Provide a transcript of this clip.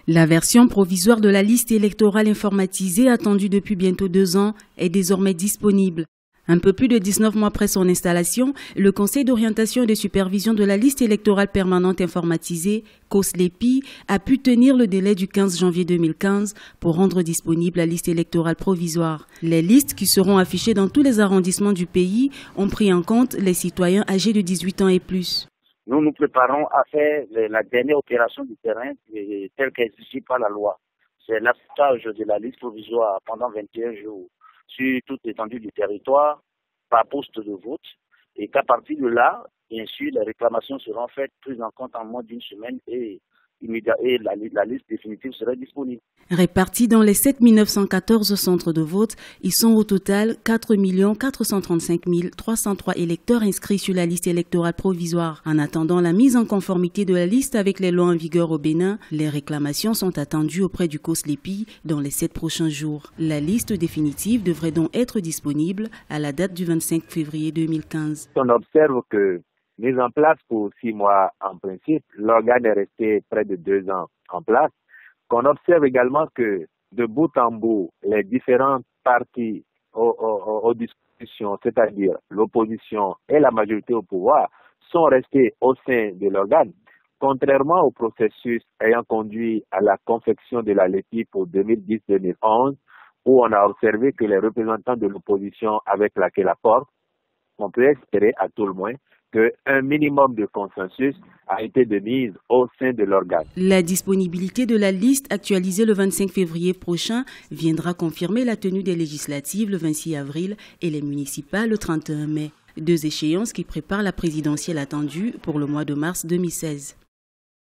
La version provisoire de la liste électorale informatisée attendue depuis bientôt 2 ans est désormais disponible. Un peu plus de 19 mois après son installation, le Conseil d'orientation et de supervision de la liste électorale permanente informatisée, COSLEPI, a pu tenir le délai du 15 janvier 2015 pour rendre disponible la liste électorale provisoire. Les listes qui seront affichées dans tous les arrondissements du pays ont pris en compte les citoyens âgés de 18 ans et plus. Nous nous préparons à faire la dernière opération du terrain telle qu'exigée par la loi. C'est l'affichage de la liste provisoire pendant 21 jours sur toute l'étendue du territoire par poste de vote et qu'à partir de là, bien sûr, les réclamations seront faites, prises en compte en moins d'une semaine et la liste définitive serait disponible. Répartis dans les 7 914 centres de vote, ils sont au total 4 435 303 électeurs inscrits sur la liste électorale provisoire. En attendant la mise en conformité de la liste avec les lois en vigueur au Bénin, les réclamations sont attendues auprès du COSLEPI dans les 7 prochains jours. La liste définitive devrait donc être disponible à la date du 25 février 2015. On observe que mise en place pour 6 mois en principe, l'organe est resté près de 2 ans en place. Qu'on observe également que de bout en bout, les différentes parties aux discussions, c'est-à-dire l'opposition et la majorité au pouvoir, sont restés au sein de l'organe, contrairement au processus ayant conduit à la confection de la LEPI pour 2010-2011, où on a observé que les représentants de l'opposition avec laquelle accord, on peut espérer à tout le moins qu'un minimum de consensus a été de mise au sein de l'organe. La disponibilité de la liste actualisée le 25 février prochain viendra confirmer la tenue des législatives le 26 avril et les municipales le 31 mai. 2 échéances qui préparent la présidentielle attendue pour le mois de mars 2016.